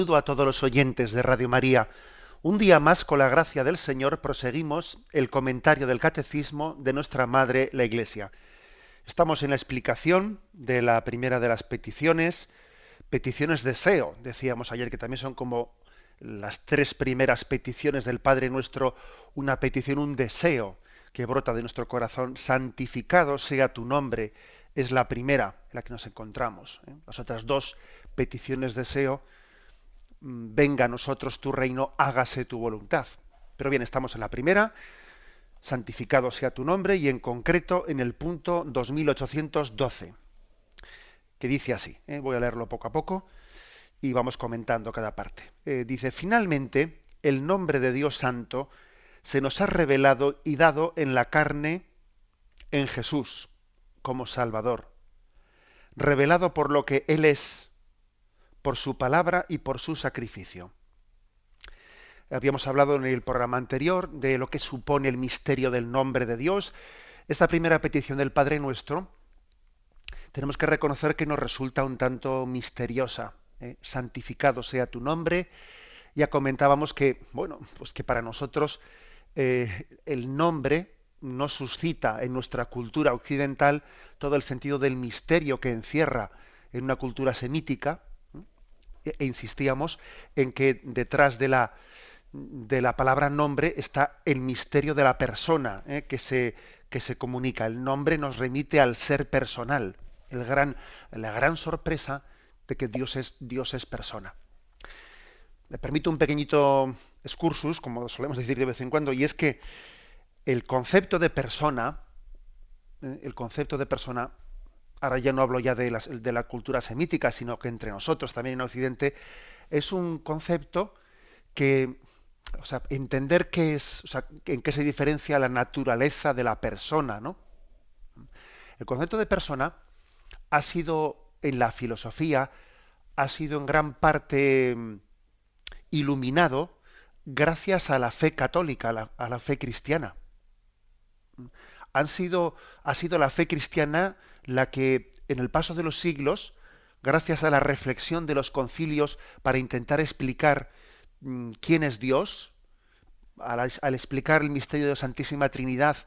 Saludo a todos los oyentes de Radio María. Un día más, con la gracia del Señor, proseguimos el comentario del Catecismo de nuestra Madre, la Iglesia. Estamos en la explicación de la primera de las peticiones, peticiones deseo. Decíamos ayer que también son como las tres primeras peticiones del Padre Nuestro, una petición, un deseo que brota de nuestro corazón. Santificado sea tu nombre, es la primera en la que nos encontramos. Las otras dos peticiones deseo: venga a nosotros tu reino, hágase tu voluntad. Pero bien, estamos en la primera: santificado sea tu nombre, y en concreto en el punto 2812, que dice así, voy a leerlo poco a poco y vamos comentando cada parte. Dice: finalmente, el nombre de Dios Santo se nos ha revelado y dado en la carne en Jesús como Salvador, revelado por lo que Él es, por su palabra y por su sacrificio. Habíamos hablado en el programa anterior de lo que supone el misterio del nombre de Dios. Esta primera petición del Padre Nuestro tenemos que reconocer que nos resulta un tanto misteriosa. Santificado sea tu nombre. Ya comentábamos que, bueno, pues que para nosotros el nombre no suscita en nuestra cultura occidental todo el sentido del misterio que encierra en una cultura semítica. E insistíamos en que detrás de la palabra nombre está el misterio de la persona, que se comunica. El nombre nos remite al ser personal, la gran sorpresa de que Dios es persona. Me permito un pequeñito excursus, como solemos decir de vez en cuando, y es que el concepto de persona, el concepto de persona, ahora ya no hablo ya de la cultura semítica, sino que entre nosotros también en Occidente, es un concepto que, o sea, entender qué es, o sea, en qué se diferencia la naturaleza de la persona, ¿no? El concepto de persona ha sido, en la filosofía, ha sido en gran parte iluminado gracias a la fe católica, a la fe cristiana. Ha sido la fe cristiana la que, en el paso de los siglos, gracias a la reflexión de los concilios para intentar explicar quién es Dios, al explicar el misterio de la Santísima Trinidad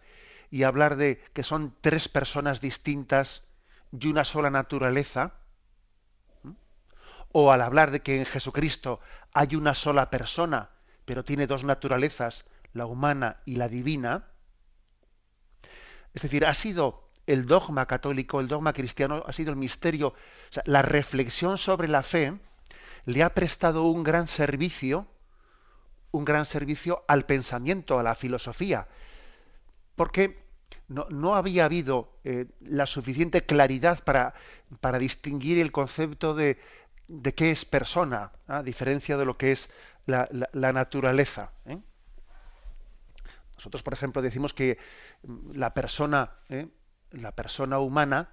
y hablar de que son tres personas distintas y una sola naturaleza, o al hablar de que en Jesucristo hay una sola persona, pero tiene dos naturalezas, la humana y la divina. Es decir, ha sido el dogma católico, el dogma cristiano, ha sido el misterio, o sea, la reflexión sobre la fe le ha prestado un gran servicio al pensamiento, a la filosofía, porque no había habido la suficiente claridad para distinguir el concepto de qué es persona, a diferencia de lo que es la naturaleza. Nosotros, por ejemplo, decimos que la persona humana,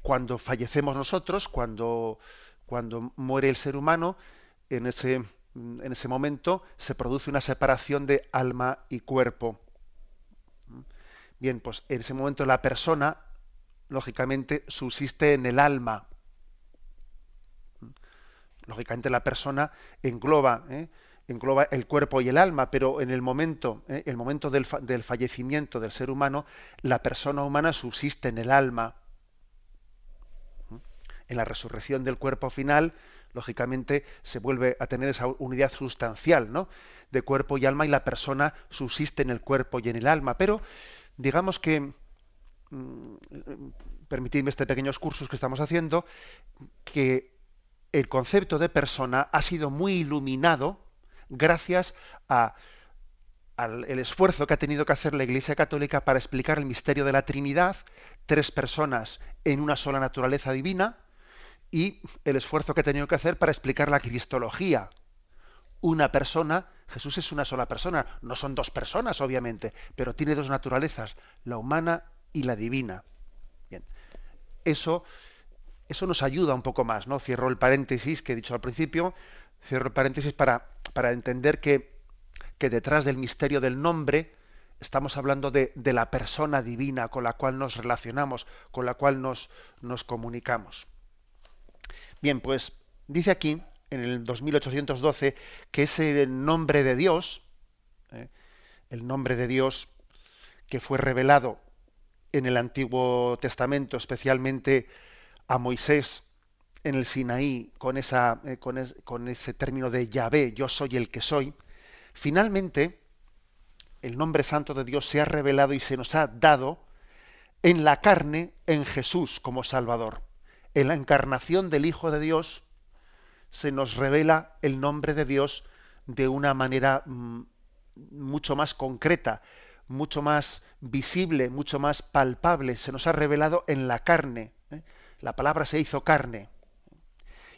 cuando fallecemos nosotros, cuando muere el ser humano, en ese momento se produce una separación de alma y cuerpo. Bien, pues en ese momento la persona, lógicamente, subsiste en el alma. Lógicamente la persona engloba el cuerpo y el alma, pero en el momento del fallecimiento del ser humano, la persona humana subsiste en el alma. En la resurrección del cuerpo final, lógicamente, se vuelve a tener esa unidad sustancial, ¿no?, de cuerpo y alma, y la persona subsiste en el cuerpo y en el alma. Pero digamos que, permitidme este pequeños cursos que estamos haciendo, que el concepto de persona ha sido muy iluminado gracias al el esfuerzo que ha tenido que hacer la Iglesia Católica para explicar el misterio de la Trinidad, tres personas en una sola naturaleza divina, y el esfuerzo que ha tenido que hacer para explicar la cristología. Una persona, Jesús es una sola persona, no son dos personas, obviamente, pero tiene dos naturalezas, la humana y la divina. Bien, eso nos ayuda un poco más, ¿no? Cierro el paréntesis que he dicho al principio, cierro el paréntesis para entender que detrás del misterio del nombre estamos hablando de la persona divina con la cual nos relacionamos, con la cual nos comunicamos. Bien, pues Dice aquí, en el 2812, que ese nombre de Dios, ¿eh? El nombre de Dios que fue revelado en el Antiguo Testamento, especialmente a Moisés en el Sinaí, con ese término de Yahvé, yo soy el que soy, finalmente el nombre santo de Dios se ha revelado y se nos ha dado en la carne, en Jesús como Salvador. En la encarnación del Hijo de Dios se nos revela el nombre de Dios de una manera mucho más concreta, mucho más visible, mucho más palpable. Se nos ha revelado en la carne. ¿Eh? La palabra se hizo carne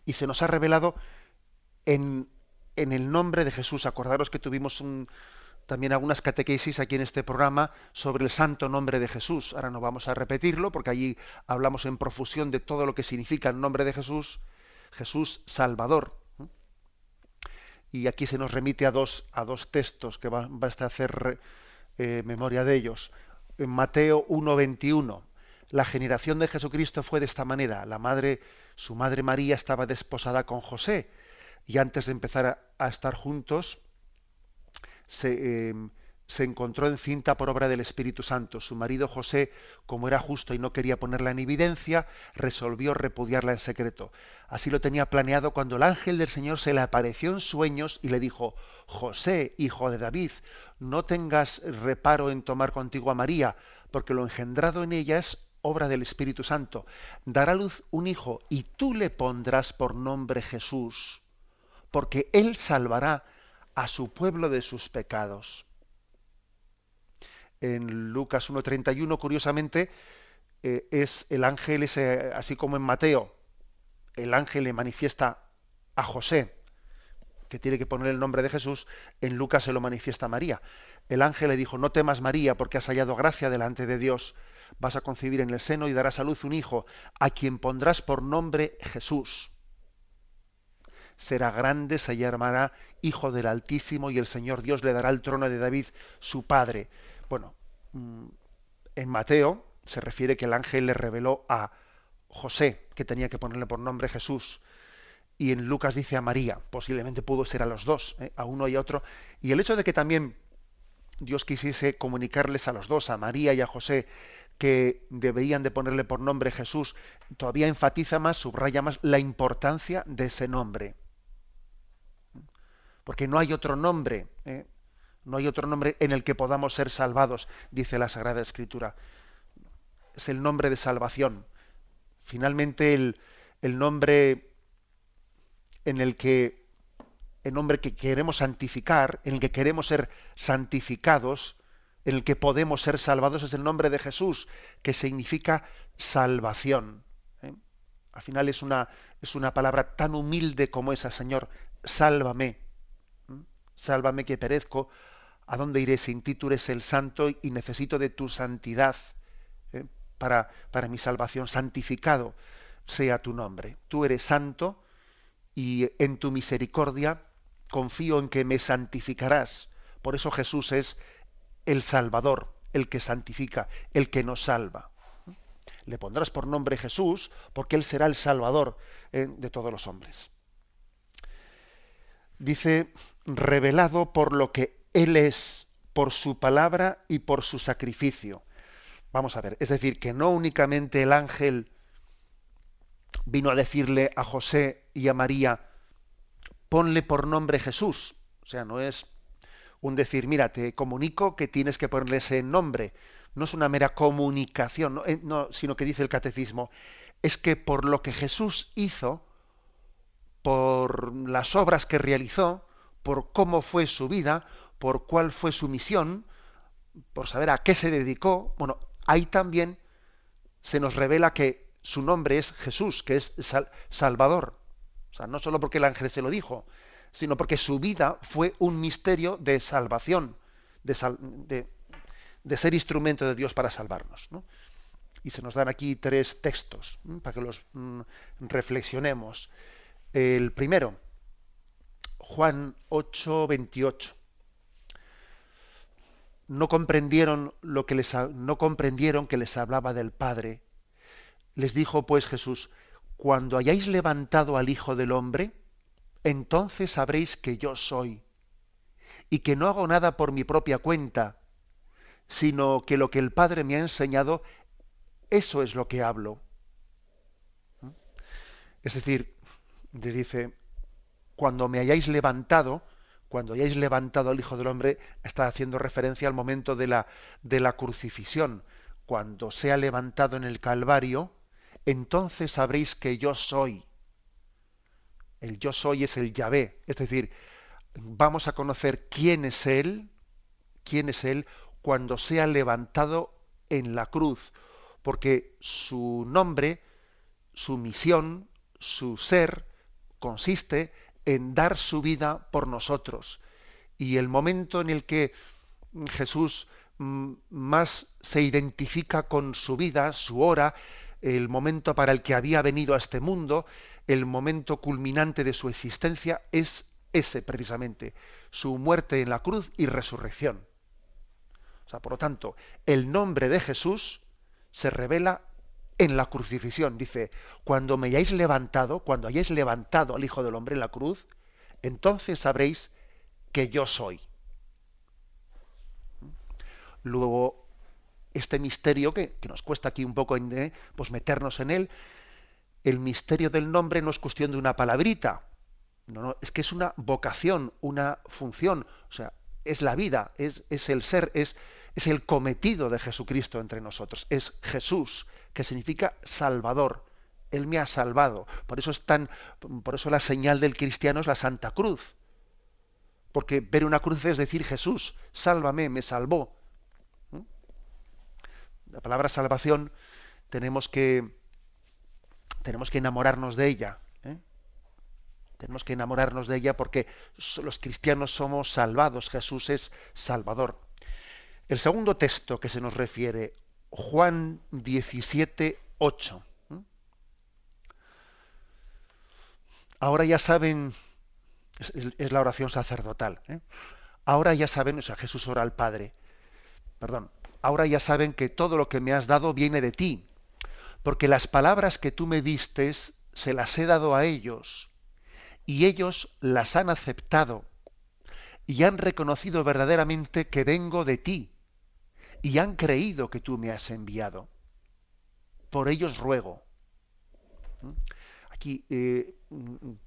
y se nos ha revelado en, en el nombre de Jesús. Acordaros que tuvimos también algunas catequesis aquí en este programa sobre el santo nombre de Jesús. Ahora no vamos a repetirlo porque allí hablamos en profusión de todo lo que significa el nombre de Jesús, Jesús Salvador. Y aquí se nos remite a dos textos que basta hacer memoria de ellos. En Mateo 1:21, la generación de Jesucristo fue de esta manera. Su madre María estaba desposada con José y antes de empezar a estar juntos, se, se encontró encinta por obra del Espíritu Santo. Su marido José, como era justo y no quería ponerla en evidencia, resolvió repudiarla en secreto. Así lo tenía planeado cuando el ángel del Señor se le apareció en sueños y le dijo: José, hijo de David, no tengas reparo en tomar contigo a María, porque lo engendrado en ella es obra del Espíritu Santo. Dará a luz un hijo y tú le pondrás por nombre Jesús, porque él salvará a su pueblo de sus pecados. En Lucas 1:31, curiosamente, es el ángel, así como en Mateo, el ángel le manifiesta a José, que tiene que poner el nombre de Jesús, en Lucas se lo manifiesta a María. El ángel le dijo: no temas, María, porque has hallado gracia delante de Dios. Vas a concebir en el seno y darás a luz un hijo, a quien pondrás por nombre Jesús. Será grande, se llamará Hijo del Altísimo, y el Señor Dios le dará el trono de David, su padre. Bueno, en Mateo se refiere que el ángel le reveló a José que tenía que ponerle por nombre Jesús. Y en Lucas dice a María, posiblemente pudo ser a los dos, a uno y a otro. Y el hecho de que también Dios quisiese comunicarles a los dos, a María y a José, que deberían de ponerle por nombre Jesús, todavía enfatiza más, subraya más la importancia de ese nombre. Porque no hay otro nombre, no hay otro nombre en el que podamos ser salvados, dice la Sagrada Escritura. Es el nombre de salvación. Finalmente el nombre en el nombre que queremos santificar, en el que queremos ser santificados, en el que podemos ser salvados, es el nombre de Jesús, que significa salvación. Al final es una palabra tan humilde como esa: Señor, sálvame. Sálvame que perezco. ¿A dónde iré sin ti? Tú eres el santo y necesito de tu santidad para mi salvación. Santificado sea tu nombre. Tú eres santo y en tu misericordia confío en que me santificarás. Por eso Jesús es el Salvador, el que santifica, el que nos salva. Le pondrás por nombre Jesús porque Él será el Salvador de todos los hombres. Dice: revelado por lo que Él es, por su palabra y por su sacrificio. Vamos a ver, es decir, que no únicamente el ángel vino a decirle a José y a María: ponle por nombre Jesús. O sea, no es un decir, mira, te comunico que tienes que ponerle ese nombre. No es una mera comunicación, no, sino que dice el catecismo, es que por lo que Jesús hizo, por las obras que realizó, por cómo fue su vida, por cuál fue su misión, por saber a qué se dedicó, bueno, ahí también se nos revela que su nombre es Jesús, que es Salvador. O sea, no solo porque el ángel se lo dijo, sino porque su vida fue un misterio de salvación, de ser instrumento de Dios para salvarnos, ¿no? Y se nos dan aquí tres textos para que los reflexionemos. El primero, Juan 8:28. No comprendieron no comprendieron que les hablaba del Padre. Les dijo pues Jesús: cuando hayáis levantado al Hijo del Hombre, entonces sabréis que yo soy, y que no hago nada por mi propia cuenta, sino que lo que el Padre me ha enseñado, eso es lo que hablo. Es decir, le dice, cuando hayáis levantado al Hijo del Hombre, está haciendo referencia al momento de la crucifixión. Cuando sea levantado en el Calvario, entonces sabréis que yo soy. El yo soy es el Yahvé. Es decir, vamos a conocer quién es Él cuando sea levantado en la cruz. Porque su nombre, su misión, su ser, consiste en dar su vida por nosotros. Y el momento en el que Jesús más se identifica con su vida, su hora, el momento para el que había venido a este mundo, el momento culminante de su existencia, es ese precisamente, su muerte en la cruz y resurrección. O sea, por lo tanto, el nombre de Jesús se revela en la crucifixión. Dice, cuando hayáis levantado al Hijo del Hombre en la cruz, entonces sabréis que yo soy. Luego, este misterio que nos cuesta aquí un poco pues meternos en él, el misterio del nombre no es cuestión de una palabrita, no, es que es una vocación, una función, o sea, es la vida, es el ser, es el cometido de Jesucristo entre nosotros, es Jesús, que significa Salvador. Él me ha salvado. Por eso la señal del cristiano es la Santa Cruz. Porque ver una cruz es decir, Jesús, sálvame, me salvó. La palabra salvación tenemos que enamorarnos de ella. Tenemos que enamorarnos de ella porque los cristianos somos salvados. Jesús es Salvador. El segundo texto que se nos refiere, Juan 17:8. Ahora ya saben, es la oración sacerdotal. Ahora ya saben, o sea, Jesús ora al Padre. Perdón. Ahora ya saben que todo lo que me has dado viene de ti, porque las palabras que tú me diste se las he dado a ellos, y ellos las han aceptado, y han reconocido verdaderamente que vengo de ti, y han creído que tú me has enviado. Por ellos ruego. Aquí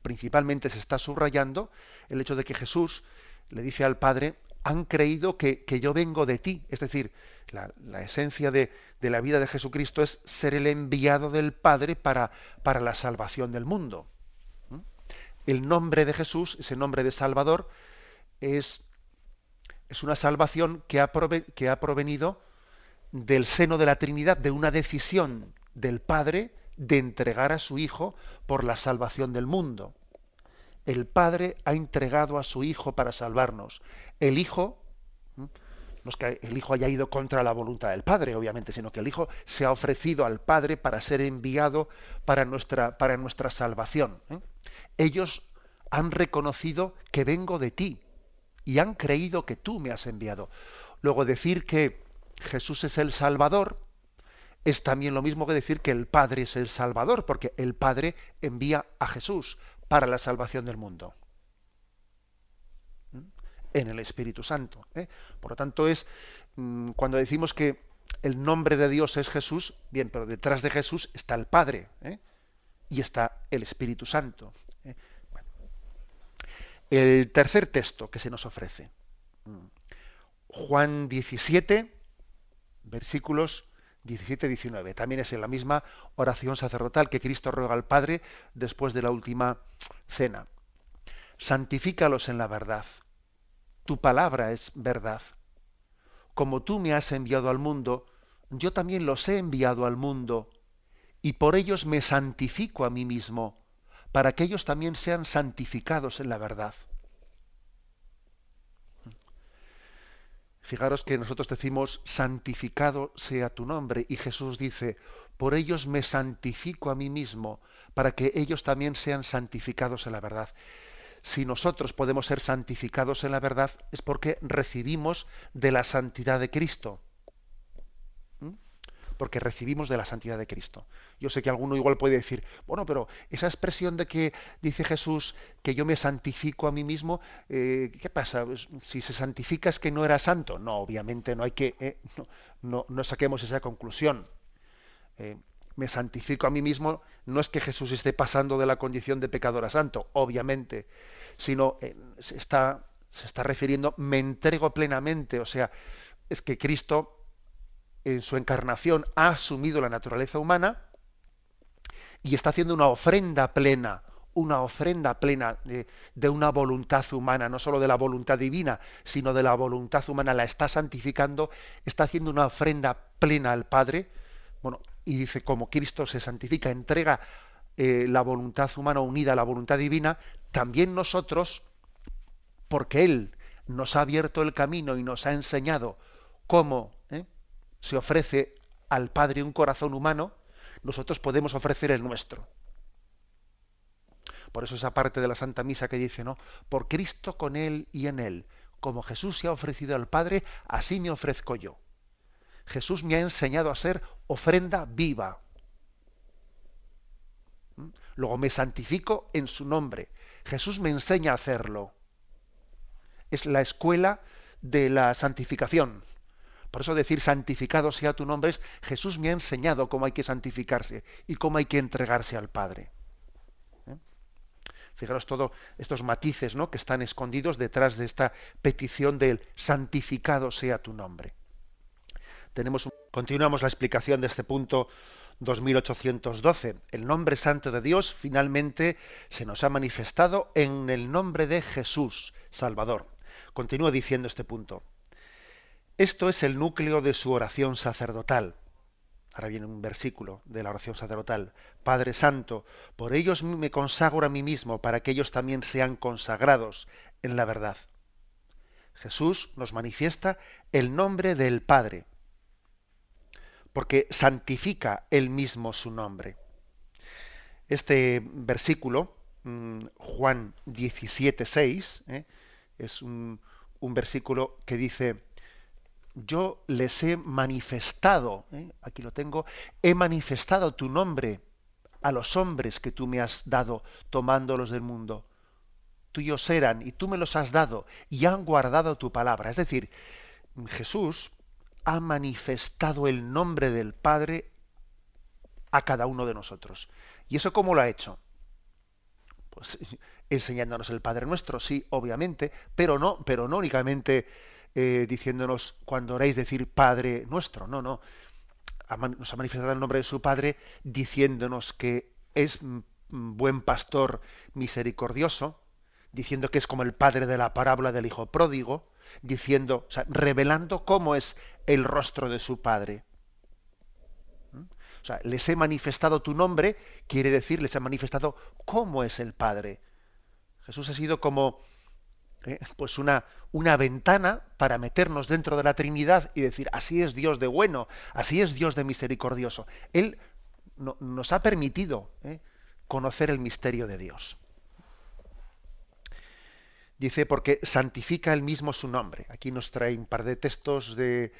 principalmente se está subrayando el hecho de que Jesús le dice al Padre, han creído que yo vengo de ti. Es decir, la esencia de la vida de Jesucristo es ser el enviado del Padre para la salvación del mundo. El nombre de Jesús, ese nombre de Salvador, es una salvación que ha provenido del seno de la Trinidad, de una decisión del Padre de entregar a su Hijo por la salvación del mundo. El Padre ha entregado a su Hijo para salvarnos. El Hijo, no es que el Hijo haya ido contra la voluntad del Padre, obviamente, sino que el Hijo se ha ofrecido al Padre para ser enviado para nuestra salvación. Ellos han reconocido que vengo de ti y han creído que tú me has enviado. Luego, decir que Jesús es el Salvador es también lo mismo que decir que el Padre es el Salvador, porque el Padre envía a Jesús para la salvación del mundo en el Espíritu Santo. Por lo tanto, cuando decimos que el nombre de Dios es Jesús, bien, pero detrás de Jesús está el Padre y está el Espíritu Santo. Bueno. El tercer texto que se nos ofrece, Juan 17, versículos 17-19. También es en la misma oración sacerdotal que Cristo ruega al Padre después de la última cena. Santifícalos en la verdad. Tu palabra es verdad. Como tú me has enviado al mundo, yo también los he enviado al mundo, y por ellos me santifico a mí mismo, para que ellos también sean santificados en la verdad. Fijaros que nosotros decimos, santificado sea tu nombre, y Jesús dice, por ellos me santifico a mí mismo, para que ellos también sean santificados en la verdad. Si nosotros podemos ser santificados en la verdad, es porque recibimos de la santidad de Cristo. Porque recibimos de la santidad de Cristo. Yo sé que alguno igual puede decir, bueno, pero esa expresión de que dice Jesús que yo me santifico a mí mismo, ¿qué pasa? Pues, si se santifica es que no era santo. No, obviamente no hay que, no saquemos esa conclusión. Eh, Me santifico a mí mismo no es que Jesús esté pasando de la condición de pecador a santo, obviamente, sino se está refiriendo, me entrego plenamente, o sea, es que Cristo en su encarnación ha asumido la naturaleza humana y está haciendo una ofrenda plena de una voluntad humana, no solo de la voluntad divina, sino de la voluntad humana, la está santificando, está haciendo una ofrenda plena al Padre. Bueno, y dice, como Cristo se santifica, entrega la voluntad humana unida a la voluntad divina, también nosotros, porque Él nos ha abierto el camino y nos ha enseñado cómo se ofrece al Padre un corazón humano, nosotros podemos ofrecer el nuestro. Por eso esa parte de la Santa Misa que dice, ¿no? Por Cristo, con Él y en Él. Como Jesús se ha ofrecido al Padre, así me ofrezco yo. Jesús me ha enseñado a ser ofrenda viva. Luego me santifico en su nombre. Jesús me enseña a hacerlo. Es la escuela de la santificación. Por eso decir santificado sea tu nombre es Jesús me ha enseñado cómo hay que santificarse y cómo hay que entregarse al Padre. Fijaros todos estos matices, ¿no?, que están escondidos detrás de esta petición del santificado sea tu nombre. Continuamos la explicación de este punto 2812. El nombre santo de Dios finalmente se nos ha manifestado en el nombre de Jesús, Salvador. Continúa diciendo este punto. Esto es el núcleo de su oración sacerdotal. Ahora viene un versículo de la oración sacerdotal. Padre Santo, por ellos me consagro a mí mismo, para que ellos también sean consagrados en la verdad. Jesús nos manifiesta el nombre del Padre, porque santifica él mismo su nombre. Este versículo, Juan 17:6, es un versículo que dice, yo les he manifestado, aquí lo tengo, he manifestado tu nombre a los hombres que tú me has dado tomándolos del mundo. Tuyos eran y tú me los has dado y han guardado tu palabra. Es decir, Jesús ha manifestado el nombre del Padre a cada uno de nosotros. ¿Y eso cómo lo ha hecho? Pues enseñándonos el Padre Nuestro, sí, obviamente, pero no únicamente diciéndonos cuando oréis decir Padre Nuestro, no. Nos ha manifestado el nombre de su Padre diciéndonos que es buen pastor misericordioso, diciendo que es como el padre de la parábola del hijo pródigo, diciendo, o sea, revelando cómo es el rostro de su Padre. O sea, les he manifestado tu nombre, quiere decir, les he manifestado cómo es el Padre. Jesús ha sido como pues una ventana para meternos dentro de la Trinidad y decir, así es Dios de bueno, así es Dios de misericordioso. Él nos ha permitido conocer el misterio de Dios. Dice, porque santifica él mismo su nombre. Aquí nos trae un par de textos del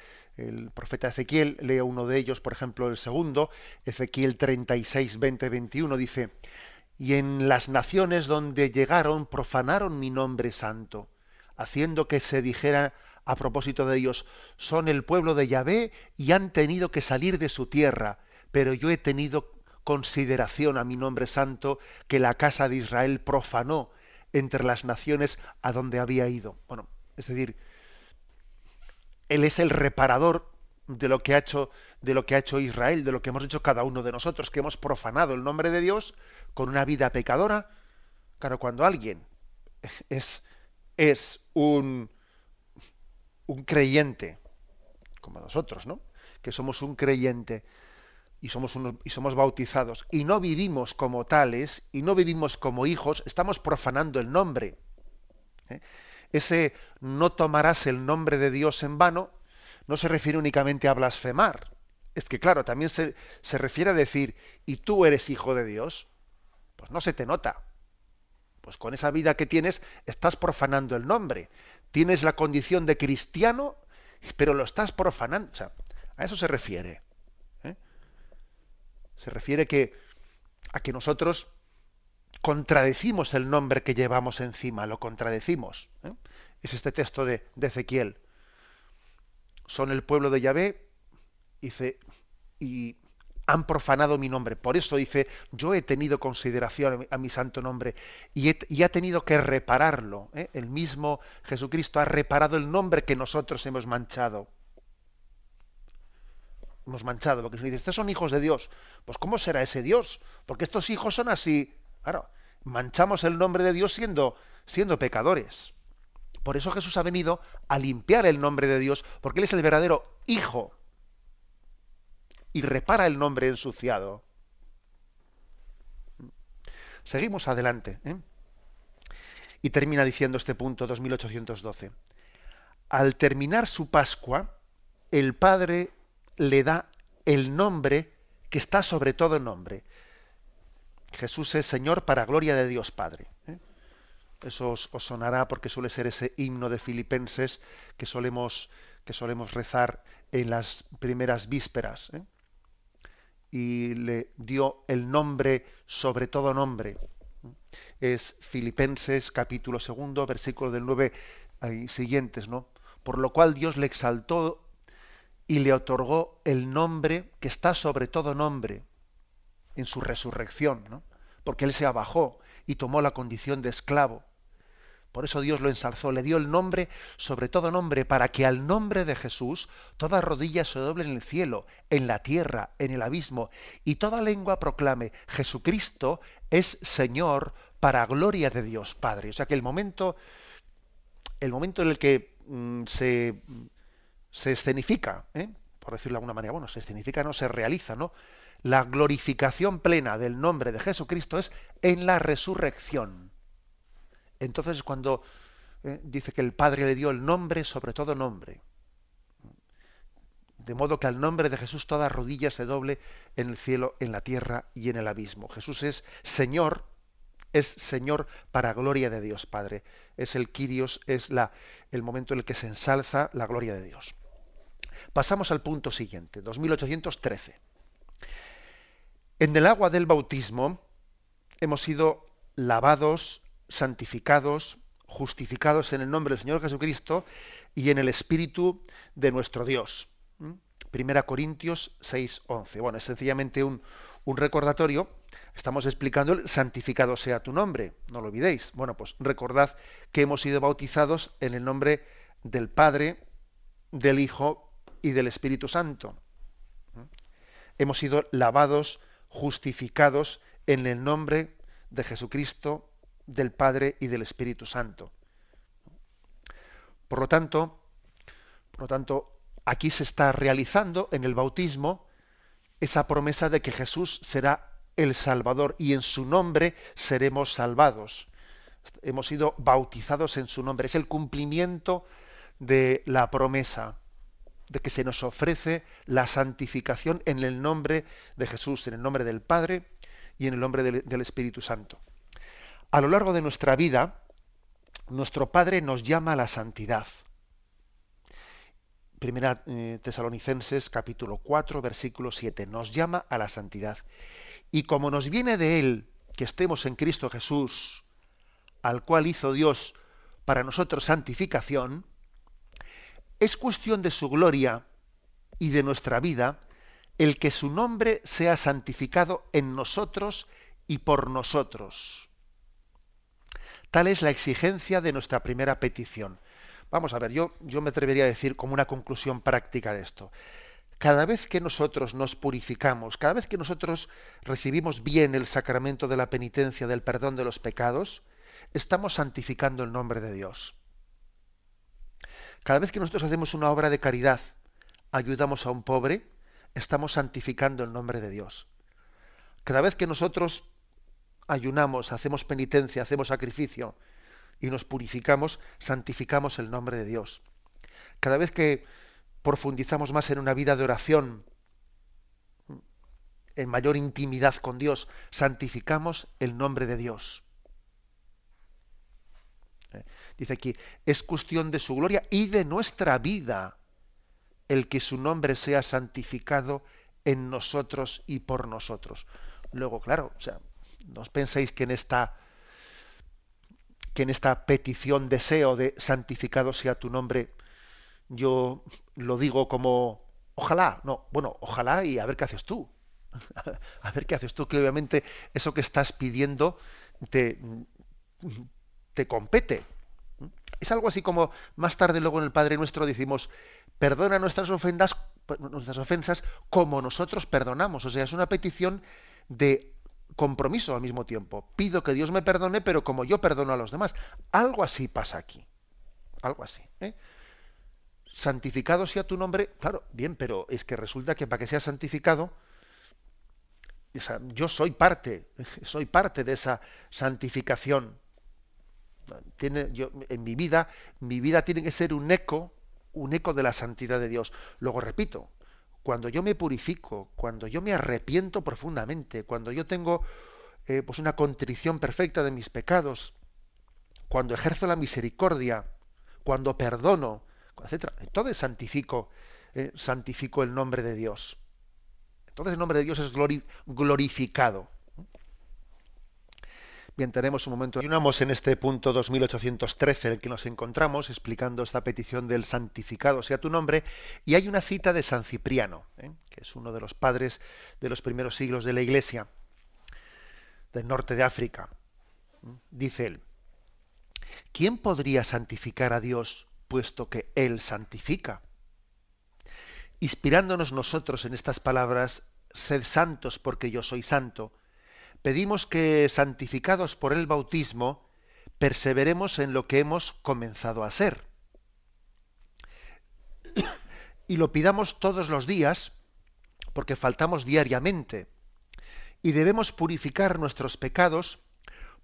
profeta Ezequiel. Leo uno de ellos, por ejemplo, el segundo, Ezequiel 36, 20, 21, dice, y en las naciones donde llegaron profanaron mi nombre santo, haciendo que se dijera a propósito de ellos, son el pueblo de Yahvé y han tenido que salir de su tierra, pero yo he tenido consideración a mi nombre santo que la casa de Israel profanó entre las naciones a donde había ido. Bueno, es decir, él es el reparador de lo que ha hecho Israel, de lo que hemos hecho cada uno de nosotros, que hemos profanado el nombre de Dios con una vida pecadora. Claro, cuando alguien es un creyente, como nosotros, ¿no?, que somos un creyente y somos bautizados y no vivimos como tales y no vivimos como hijos, estamos profanando el nombre. Ese no tomarás el nombre de Dios en vano no se refiere únicamente a blasfemar. Es que claro, también se refiere a decir, ¿y tú eres hijo de Dios? Pues no se te nota. Pues con esa vida que tienes estás profanando el nombre. Tienes la condición de cristiano, pero lo estás profanando. O sea, a eso se refiere. Se refiere a que nosotros contradecimos el nombre que llevamos encima, lo contradecimos. Es este texto de Ezequiel. Son el pueblo de Yahvé, dice, y han profanado mi nombre. Por eso dice, yo he tenido consideración a mi santo nombre y ha tenido que repararlo. El mismo Jesucristo ha reparado el nombre que nosotros hemos manchado. Hemos manchado, porque se dice, estos son hijos de Dios. Pues ¿cómo será ese Dios? Porque estos hijos son así. Claro, manchamos el nombre de Dios siendo pecadores. Por eso Jesús ha venido a limpiar el nombre de Dios, porque Él es el verdadero Hijo y repara el nombre ensuciado. Seguimos adelante. Y termina diciendo este punto 2812. Al terminar su Pascua, el Padre le da el nombre que está sobre todo nombre. Jesús es Señor para gloria de Dios Padre. Eso os sonará porque suele ser ese himno de Filipenses que solemos rezar en las primeras vísperas. Y le dio el nombre sobre todo nombre. Es Filipenses capítulo 2, versículo del 9 y siguientes, ¿no? Por lo cual Dios le exaltó y le otorgó el nombre que está sobre todo nombre en su resurrección, ¿no? Porque Él se abajó y tomó la condición de esclavo. Por eso Dios lo ensalzó, le dio el nombre sobre todo nombre, para que al nombre de Jesús toda rodilla se doble en el cielo, en la tierra, en el abismo, y toda lengua proclame, Jesucristo es Señor para gloria de Dios Padre. O sea que el momento en el que se escenifica, por decirlo de alguna manera, bueno, se escenifica, no se realiza, ¿no? La glorificación plena del nombre de Jesucristo es en la resurrección. Entonces es cuando dice que el Padre le dio el nombre sobre todo nombre. De modo que al nombre de Jesús toda rodilla se doble en el cielo, en la tierra y en el abismo. Jesús es Señor para gloria de Dios Padre. Es el Kyrios, es el momento en el que se ensalza la gloria de Dios. Pasamos al punto siguiente, 2813. En el agua del bautismo hemos sido lavados, santificados, justificados en el nombre del Señor Jesucristo y en el Espíritu de nuestro Dios. Primera Corintios 6:11. Bueno, es sencillamente un recordatorio. Estamos explicando el santificado sea tu nombre, no lo olvidéis. Bueno, pues recordad que hemos sido bautizados en el nombre del Padre, del Hijo y del Espíritu Santo. Hemos sido lavados, justificados en el nombre de Jesucristo, del Padre y del Espíritu Santo. Por lo tanto, aquí se está realizando en el bautismo esa promesa de que Jesús será el Salvador y en su nombre seremos salvados. Hemos sido bautizados en su nombre. Es el cumplimiento de la promesa de que se nos ofrece la santificación en el nombre de Jesús, en el nombre del Padre y en el nombre del Espíritu Santo. A lo largo de nuestra vida, nuestro Padre nos llama a la santidad. Primera Tesalonicenses capítulo 4, versículo 7, nos llama a la santidad. Y como nos viene de Él que estemos en Cristo Jesús, al cual hizo Dios para nosotros santificación, es cuestión de su gloria y de nuestra vida el que su nombre sea santificado en nosotros y por nosotros. Tal es la exigencia de nuestra primera petición. Vamos a ver, yo me atrevería a decir como una conclusión práctica de esto. Cada vez que nosotros nos purificamos, cada vez que nosotros recibimos bien el sacramento de la penitencia, del perdón de los pecados, estamos santificando el nombre de Dios. Cada vez que nosotros hacemos una obra de caridad, ayudamos a un pobre, estamos santificando el nombre de Dios. Cada vez que nosotros ayunamos, hacemos penitencia, hacemos sacrificio y nos purificamos, santificamos el nombre de Dios. Cada vez que profundizamos más en una vida de oración, en mayor intimidad con Dios, santificamos el nombre de Dios. Dice aquí, es cuestión de su gloria y de nuestra vida el que su nombre sea santificado en nosotros y por nosotros. Luego, claro, o sea, no os penséis que en esta petición, deseo de santificado sea tu nombre, yo lo digo como ojalá, no, bueno, ojalá y a ver qué haces tú. A ver qué haces tú, que obviamente eso que estás pidiendo te, te compete. Es algo así como más tarde luego en el Padre Nuestro decimos, perdona nuestras ofensas como nosotros perdonamos. O sea, es una petición de compromiso al mismo tiempo. Pido que Dios me perdone, pero como yo perdono a los demás. Algo así pasa aquí. Algo así. Santificado sea tu nombre, claro, bien, pero es que resulta que para que sea santificado, soy parte de esa santificación. Mi vida tiene que ser un eco de la santidad de Dios. Luego repito, cuando yo me purifico, cuando yo me arrepiento profundamente, cuando yo tengo pues una contrición perfecta de mis pecados, cuando ejerzo la misericordia, cuando perdono, etcétera, entonces santifico el nombre de Dios. Entonces el nombre de Dios es glorificado. Bien, tenemos un momento. Continuamos en este punto 2813 en el que nos encontramos explicando esta petición del santificado sea tu nombre, y hay una cita de San Cipriano, que es uno de los padres de los primeros siglos de la Iglesia del norte de África. Dice él: ¿quién podría santificar a Dios puesto que Él santifica? Inspirándonos nosotros en estas palabras, sed santos porque yo soy santo, pedimos que, santificados por el bautismo, perseveremos en lo que hemos comenzado a ser. Y lo pidamos todos los días, porque faltamos diariamente, y debemos purificar nuestros pecados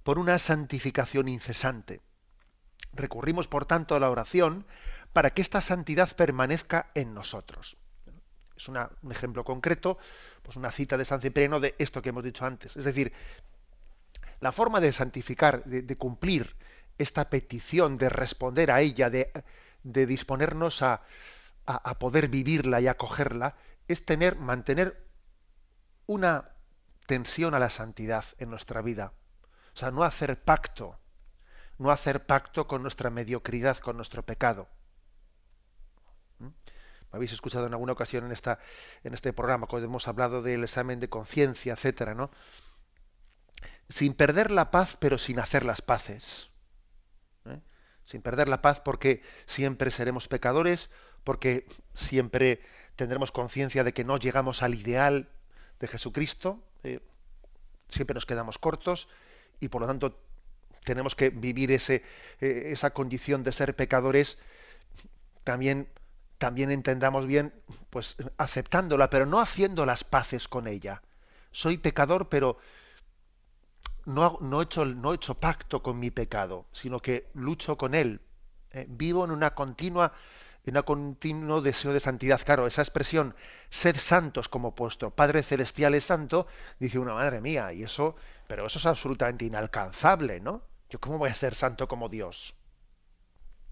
por una santificación incesante. Recurrimos, por tanto, a la oración para que esta santidad permanezca en nosotros. Es un ejemplo concreto, pues una cita de San Cipriano de esto que hemos dicho antes. Es decir, la forma de santificar, de cumplir esta petición, de responder a ella, de disponernos a poder vivirla y acogerla, es mantener una tensión a la santidad en nuestra vida. O sea, no hacer pacto con nuestra mediocridad, con nuestro pecado. ¿Mm? Me habéis escuchado en alguna ocasión en este programa, cuando hemos hablado del examen de conciencia, etcétera, ¿no? Sin perder la paz, pero sin hacer las paces. ¿Eh? Sin perder la paz, porque siempre seremos pecadores, porque siempre tendremos conciencia de que no llegamos al ideal de Jesucristo, siempre nos quedamos cortos, y por lo tanto tenemos que vivir esa condición de ser pecadores también, también entendamos bien, pues aceptándola, pero no haciendo las paces con ella. Soy pecador, pero no he hecho pacto con mi pecado, sino que lucho con él. Vivo en un continuo deseo de santidad. Claro, esa expresión, sed santos como vuestro Padre Celestial es santo, dice una, madre mía, pero eso es absolutamente inalcanzable, ¿no? ¿Yo cómo voy a ser santo como Dios?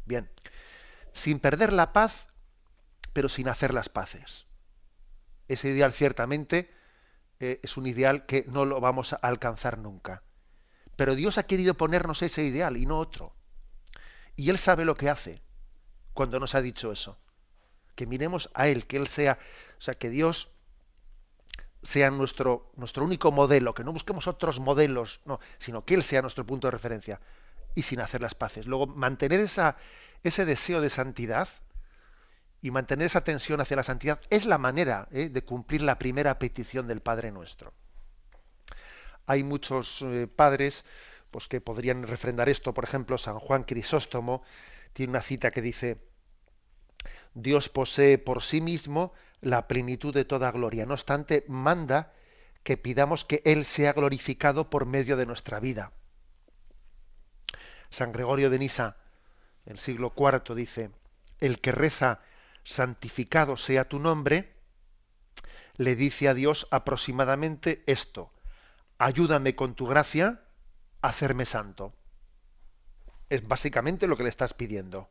Bien, sin perder la paz, pero sin hacer las paces. Ese ideal ciertamente es un ideal que no lo vamos a alcanzar nunca. Pero Dios ha querido ponernos ese ideal y no otro. Y Él sabe lo que hace cuando nos ha dicho eso. Que miremos a Él, que Él sea, o sea, que Dios sea nuestro único modelo, que no busquemos otros modelos, no, sino que Él sea nuestro punto de referencia y sin hacer las paces. Luego, mantener ese deseo de santidad y mantener esa tensión hacia la santidad es la manera de cumplir la primera petición del Padre Nuestro. Hay muchos padres pues, que podrían refrendar esto. Por ejemplo, San Juan Crisóstomo tiene una cita que dice: Dios posee por sí mismo la plenitud de toda gloria. No obstante, manda que pidamos que Él sea glorificado por medio de nuestra vida. San Gregorio de Nisa, el siglo IV, dice: el que reza santificado sea tu nombre, le dice a Dios aproximadamente esto: ayúdame con tu gracia a hacerme santo. Es básicamente lo que le estás pidiendo.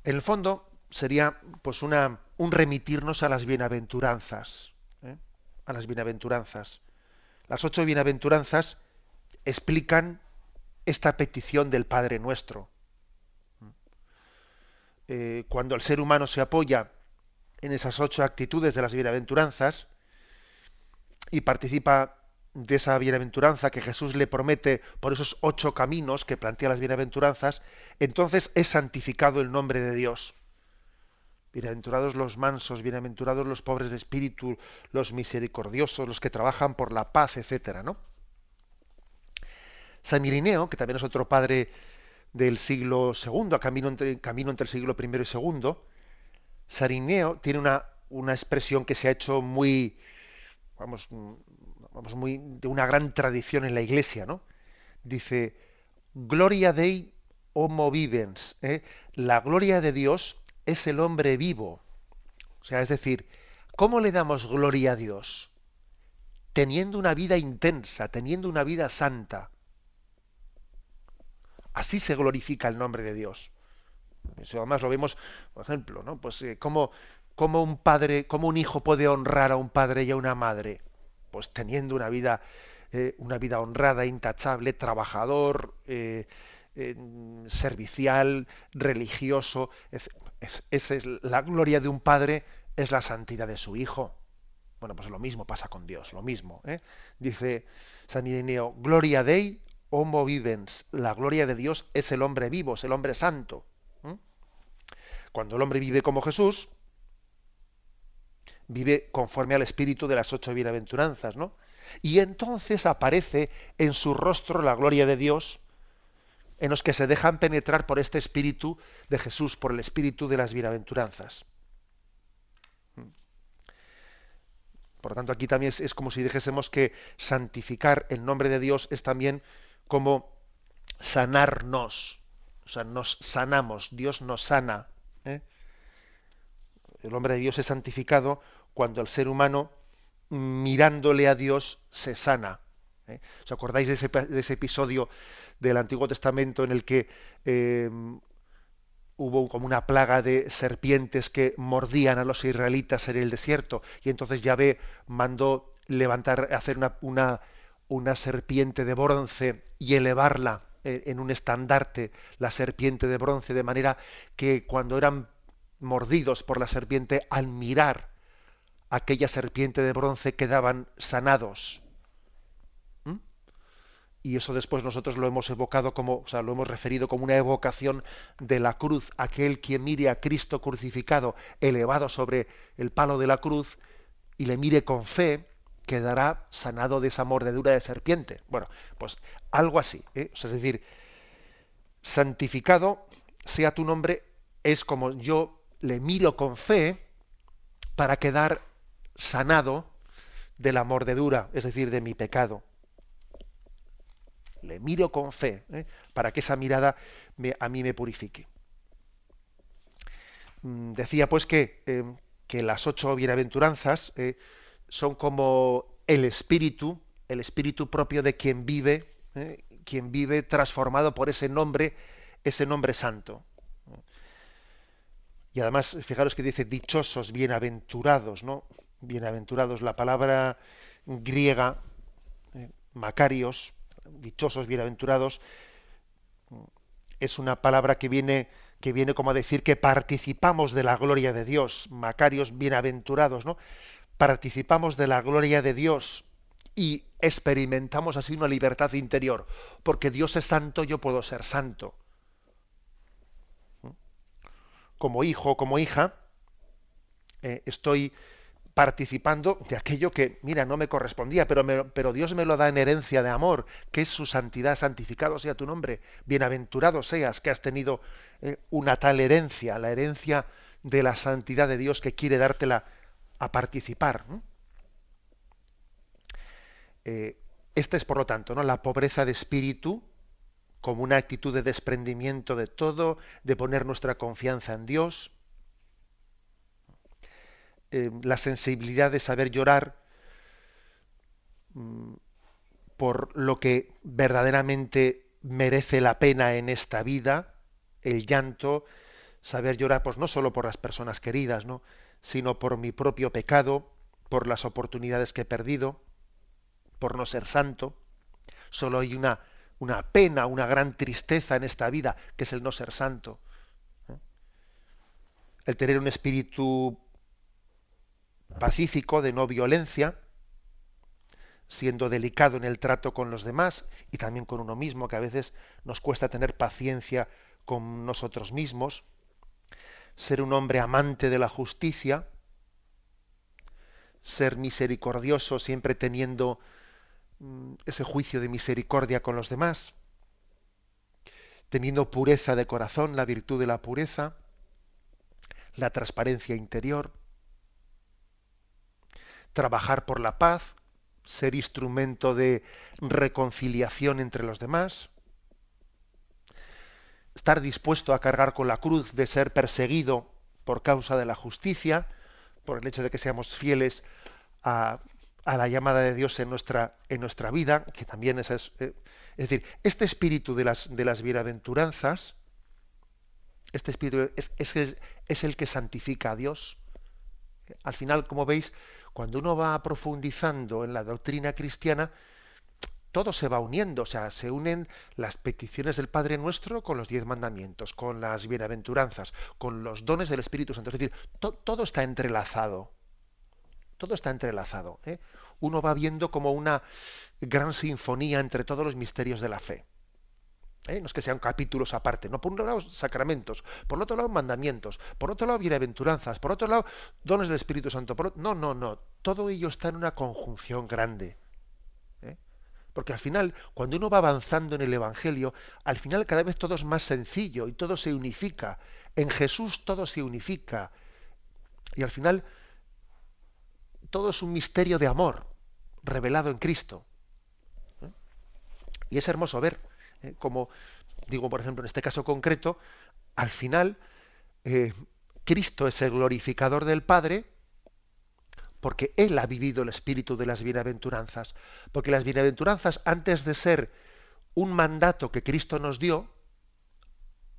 En el fondo sería pues una un remitirnos a las bienaventuranzas, ¿eh? A las bienaventuranzas. Las 8 bienaventuranzas explican esta petición del Padre Nuestro. Cuando el ser humano se apoya en esas 8 actitudes de las bienaventuranzas y participa de esa bienaventuranza que Jesús le promete por esos 8 caminos que plantea las bienaventuranzas, entonces es santificado el nombre de Dios. Bienaventurados los mansos, bienaventurados los pobres de espíritu, los misericordiosos, los que trabajan por la paz, etcétera, ¿no? San Irineo, que también es otro padre del siglo segundo, camino entre el siglo primero y segundo, San Irineo tiene una expresión que se ha hecho muy, muy de una gran tradición en la Iglesia, ¿no? Dice, Gloria Dei homo vivens, ¿eh? La gloria de Dios es el hombre vivo. O sea, es decir, ¿cómo le damos gloria a Dios? Teniendo una vida intensa, teniendo una vida santa. Así se glorifica el nombre de Dios. Eso además lo vemos, por ejemplo, ¿no? Pues cómo un padre, cómo un hijo puede honrar a un padre y a una madre, pues teniendo una vida honrada, intachable, trabajador, servicial, religioso. Esa es la gloria de un padre, es la santidad de su hijo. Bueno, pues lo mismo pasa con Dios, lo mismo, ¿eh? Dice San Ireneo, Gloria Dei homo vivens, la gloria de Dios es el hombre vivo, es el hombre santo. Cuando el hombre vive como Jesús, vive conforme al espíritu de las 8 bienaventuranzas, ¿no? Y entonces aparece en su rostro la gloria de Dios, en los que se dejan penetrar por este espíritu de Jesús, por el espíritu de las bienaventuranzas. Por lo tanto, aquí también es como si dijésemos que santificar el nombre de Dios es también como sanarnos. O sea, nos sanamos, Dios nos sana, ¿eh? El hombre de Dios es santificado cuando el ser humano, mirándole a Dios, se sana, ¿eh? ¿Os acordáis de ese episodio del Antiguo Testamento en el que hubo como una plaga de serpientes que mordían a los israelitas en el desierto? Y entonces Yahvé mandó hacer una serpiente de bronce y elevarla en un estandarte, la serpiente de bronce, de manera que cuando eran mordidos por la serpiente, al mirar aquella serpiente de bronce quedaban sanados. ¿Mm? Y eso después nosotros lo hemos evocado como, o sea, lo hemos referido como una evocación de la cruz. Aquel que mire a Cristo crucificado, elevado sobre el palo de la cruz, y le mire con fe, quedará sanado de esa mordedura de serpiente. Bueno, pues algo así, ¿eh? O sea, es decir, santificado sea tu nombre, es como yo le miro con fe para quedar sanado de la mordedura, es decir, de mi pecado. Le miro con fe, para que esa mirada a mí me purifique. Decía pues que las 8 bienaventuranzas son como el espíritu propio de quien vive transformado por ese nombre santo. Y además, fijaros que dice dichosos, bienaventurados, ¿no? Bienaventurados, la palabra griega, Macarios, dichosos, bienaventurados, es una palabra que viene como a decir que participamos de la gloria de Dios. Macarios, bienaventurados, ¿no? Participamos de la gloria de Dios y experimentamos así una libertad interior. Porque Dios es santo, yo puedo ser santo. Como hijo, como hija, estoy participando de aquello que, mira, no me correspondía, pero Dios me lo da en herencia de amor, que es su santidad. Santificado sea tu nombre, bienaventurado seas que has tenido una tal herencia, la herencia de la santidad de Dios que quiere dártela a participar, ¿no? Esta es, por lo tanto, ¿no?, la pobreza de espíritu como una actitud de desprendimiento de todo, de poner nuestra confianza en Dios. La sensibilidad de saber llorar por lo que verdaderamente merece la pena en esta vida, el llanto, saber llorar pues no solo por las personas queridas, ¿no?, sino por mi propio pecado, por las oportunidades que he perdido, por no ser santo. Solo hay una pena, una gran tristeza en esta vida, que es el no ser santo. El tener un espíritu pacífico, de no violencia, siendo delicado en el trato con los demás y también con uno mismo, que a veces nos cuesta tener paciencia con nosotros mismos. Ser un hombre amante de la justicia, ser misericordioso, siempre teniendo ese juicio de misericordia con los demás, teniendo pureza de corazón, la virtud de la pureza, la transparencia interior, trabajar por la paz, ser instrumento de reconciliación entre los demás, estar dispuesto a cargar con la cruz de ser perseguido por causa de la justicia, por el hecho de que seamos fieles a la llamada de Dios en nuestra vida, que también es decir, este espíritu de las bienaventuranzas, este espíritu es el que santifica a Dios. Al final, como veis, cuando uno va profundizando en la doctrina cristiana, todo se va uniendo, o sea, se unen las peticiones del Padre Nuestro con los 10 mandamientos, con las bienaventuranzas, con los dones del Espíritu Santo. Es decir, todo está entrelazado. Todo está entrelazado. Uno va viendo como una gran sinfonía entre todos los misterios de la fe. No es que sean capítulos aparte, no, por un lado sacramentos, por otro lado mandamientos, por otro lado bienaventuranzas, por otro lado dones del Espíritu Santo. No. Todo ello está en una conjunción grande. Porque al final, cuando uno va avanzando en el Evangelio, al final cada vez todo es más sencillo y todo se unifica. En Jesús todo se unifica. Y al final todo es un misterio de amor revelado en Cristo. Y es hermoso ver, como digo, por ejemplo, en este caso concreto, al final Cristo es el glorificador del Padre porque Él ha vivido el espíritu de las bienaventuranzas. Porque las bienaventuranzas, antes de ser un mandato que Cristo nos dio,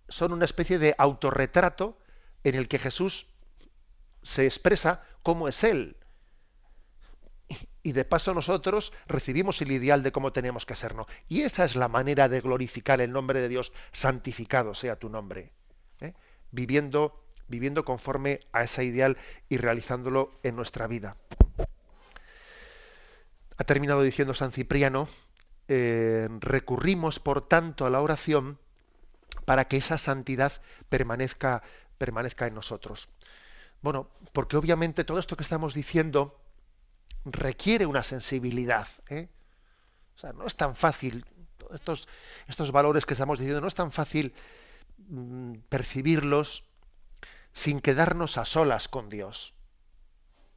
son una especie de autorretrato en el que Jesús se expresa cómo es Él. Y de paso nosotros recibimos el ideal de cómo tenemos que ser, ¿no? Y esa es la manera de glorificar el nombre de Dios, santificado sea tu nombre. Viviendo conforme a ese ideal y realizándolo en nuestra vida. Ha terminado diciendo San Cipriano, recurrimos por tanto a la oración para que esa santidad permanezca en nosotros. Bueno, porque obviamente todo esto que estamos diciendo requiere una sensibilidad. O sea, no es tan fácil, estos valores que estamos diciendo, no es tan fácil percibirlos sin quedarnos a solas con Dios.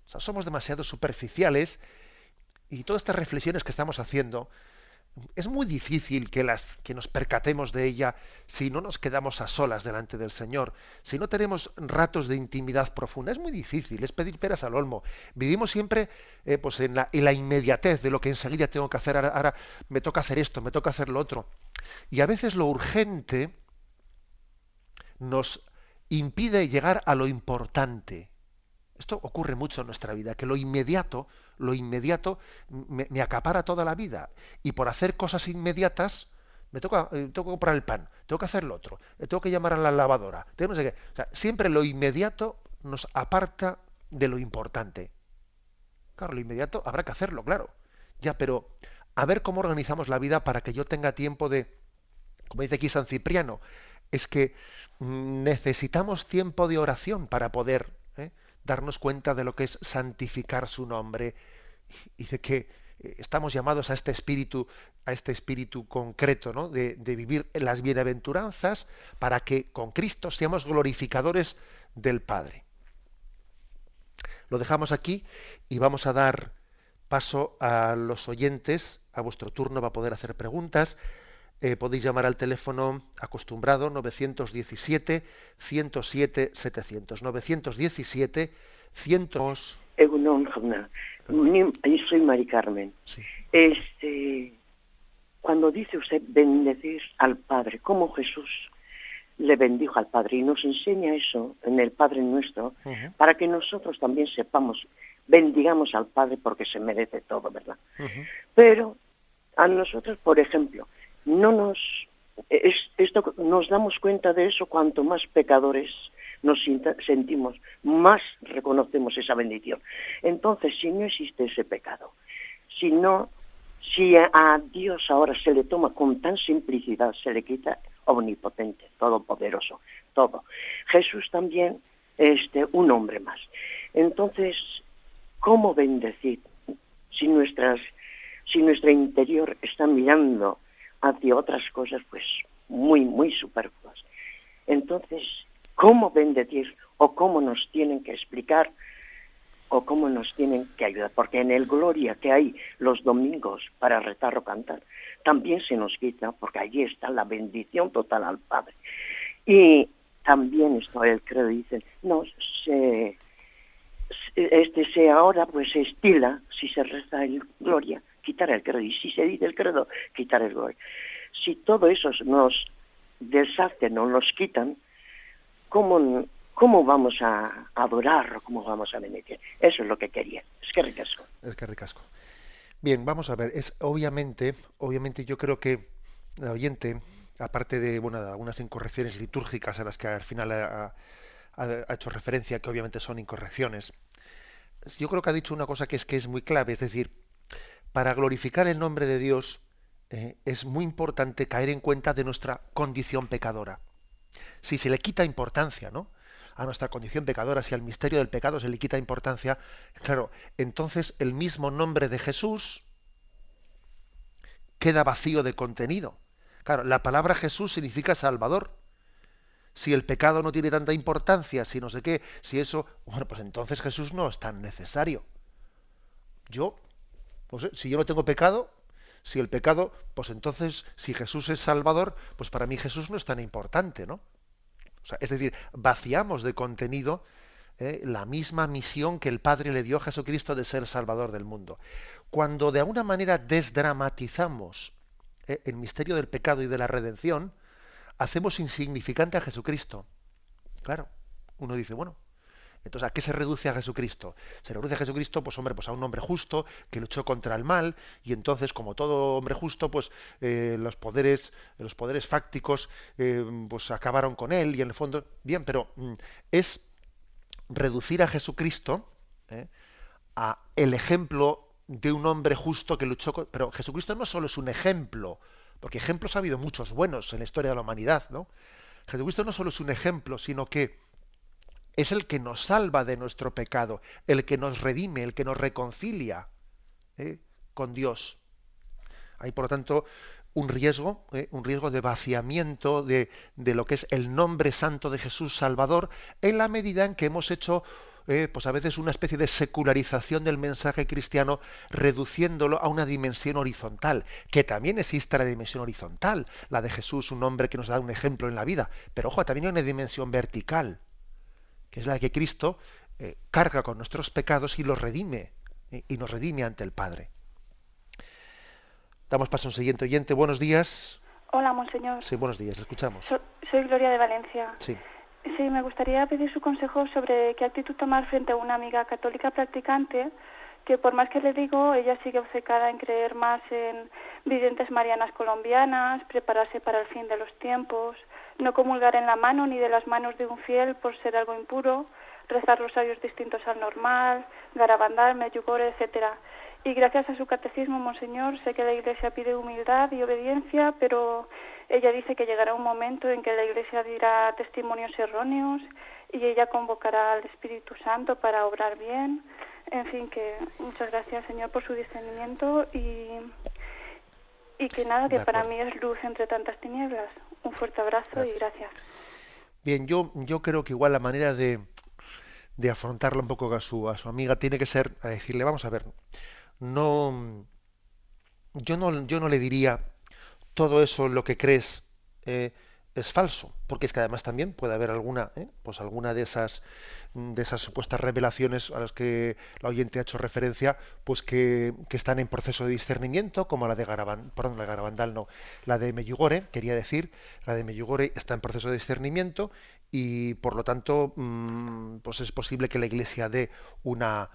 O sea, somos demasiado superficiales y todas estas reflexiones que estamos haciendo, es muy difícil que nos percatemos de ella si no nos quedamos a solas delante del Señor, si no tenemos ratos de intimidad profunda. Es muy difícil, es pedir peras al olmo. Vivimos siempre pues en la inmediatez de lo que enseguida tengo que hacer, ahora me toca hacer esto, me toca hacer lo otro. Y a veces lo urgente nos impide llegar a lo importante. Esto ocurre mucho en nuestra vida, que lo inmediato me acapara toda la vida. Y por hacer cosas inmediatas, tengo que comprar el pan, tengo que hacer lo otro, tengo que llamar a la lavadora, tengo no sé qué. O sea, siempre lo inmediato nos aparta de lo importante. Claro, lo inmediato habrá que hacerlo, claro. Ya, pero a ver cómo organizamos la vida para que yo tenga tiempo de, como dice aquí San Cipriano, es que necesitamos tiempo de oración para poder darnos cuenta de lo que es santificar su nombre. Dice que estamos llamados a este espíritu concreto, ¿no? de vivir las bienaventuranzas para que con Cristo seamos glorificadores del Padre. Lo dejamos aquí y vamos a dar paso a los oyentes. A vuestro turno va a poder hacer preguntas. Podéis llamar al teléfono acostumbrado 917 107 700. 917 102. Egunon, Jauna. Soy Mari Carmen. Sí. Cuando dice usted bendecir al Padre, como Jesús le bendijo al Padre y nos enseña eso en el Padre Nuestro Ujú, para que nosotros también sepamos, bendigamos al Padre porque se merece todo, ¿verdad? ujú. Pero a nosotros, por ejemplo, no nos esto nos damos cuenta de eso cuanto más pecadores nos sentimos, más reconocemos esa bendición. Entonces, si no existe ese pecado, si no, si a Dios ahora se le toma con tan simplicidad, se le quita omnipotente, todopoderoso, todo. Jesús también, un hombre más. Entonces, ¿cómo bendecir si nuestro interior está mirando hacia otras cosas, pues muy, muy superfluas? Entonces, ¿cómo bendecir o cómo nos tienen que explicar o cómo nos tienen que ayudar? Porque en el Gloria que hay los domingos para rezar o cantar, también se nos quita, porque allí está la bendición total al Padre. Y también está el credo, dicen, no, se ahora pues se estila, si se reza el Gloria, quitar el credo, y si se dice el credo, quitar el Gloria. Si todo eso nos deshacen o nos quitan, ¿cómo vamos a adorar o cómo vamos a bendecir? Eso es lo que quería. Es que ricasco. Es que ricasco. Bien, vamos a ver. Es obviamente yo creo que el oyente, aparte de, bueno, de algunas incorrecciones litúrgicas a las que al final ha hecho referencia, que obviamente son incorrecciones, yo creo que ha dicho una cosa que es muy clave, es decir, para glorificar el nombre de Dios es muy importante caer en cuenta de nuestra condición pecadora. Si se le quita importancia, ¿no?, a nuestra condición pecadora, si al misterio del pecado se le quita importancia, claro, entonces el mismo nombre de Jesús queda vacío de contenido. Claro, la palabra Jesús significa Salvador. Si el pecado no tiene tanta importancia, si no sé qué, si eso, bueno, pues entonces Jesús no es tan necesario. Yo, pues, si yo no tengo pecado, si el pecado, pues entonces, si Jesús es Salvador, pues para mí Jesús no es tan importante, ¿no? O sea, es decir, vaciamos de contenido la misma misión que el Padre le dio a Jesucristo de ser Salvador del mundo. Cuando de alguna manera desdramatizamos el misterio del pecado y de la redención, hacemos insignificante a Jesucristo. Claro, uno dice, bueno, entonces ¿a qué se reduce a Jesucristo? Se reduce a Jesucristo, pues hombre, pues a un hombre justo que luchó contra el mal y entonces, como todo hombre justo, pues los poderes fácticos pues acabaron con él y en el fondo, bien, pero es reducir a Jesucristo ¿eh? a el ejemplo de un hombre justo que luchó pero Jesucristo no solo es un ejemplo, porque ejemplos ha habido muchos buenos en la historia de la humanidad, ¿no? Jesucristo no solo es un ejemplo, sino que es el que nos salva de nuestro pecado, el que nos redime, el que nos reconcilia ¿eh? con Dios. Hay, por lo tanto, un riesgo de vaciamiento de lo que es el nombre santo de Jesús Salvador, en la medida en que hemos hecho, pues a veces una especie de secularización del mensaje cristiano, reduciéndolo a una dimensión horizontal, que también existe la dimensión horizontal, la de Jesús, un hombre que nos da un ejemplo en la vida, pero ojo, también hay una dimensión vertical, que es la de que Cristo carga con nuestros pecados y los redime, y nos redime ante el Padre. Damos paso a un siguiente oyente. Buenos días. Hola, monseñor. Sí, buenos días. Le escuchamos. Soy Gloria de Valencia. Sí. Sí, me gustaría pedir su consejo sobre qué actitud tomar frente a una amiga católica practicante que, por más que le digo, ella sigue obcecada en creer más en videntes marianas colombianas, prepararse para el fin de los tiempos, no comulgar en la mano ni de las manos de un fiel por ser algo impuro, rezar rosarios distintos al normal, garabandar, medjugorje, etcétera. Y gracias a su catecismo, monseñor, sé que la Iglesia pide humildad y obediencia, pero ella dice que llegará un momento en que la Iglesia dirá testimonios erróneos y ella convocará al Espíritu Santo para obrar bien. En fin, que muchas gracias, Señor, por su discernimiento y que nada, que para mí es luz entre tantas tinieblas. Un fuerte abrazo y gracias. Bien, yo creo que igual la manera de afrontarla un poco a su amiga tiene que ser a decirle, vamos a ver, no, yo no le diría todo eso lo que crees es falso, porque es que además también puede haber alguna, pues alguna de esas supuestas revelaciones a las que la oyente ha hecho referencia, pues que están en proceso de discernimiento, como la de la Garabandal no, la de Medjugorje, quería decir, la de Medjugorje está en proceso de discernimiento y por lo tanto pues es posible que la Iglesia dé una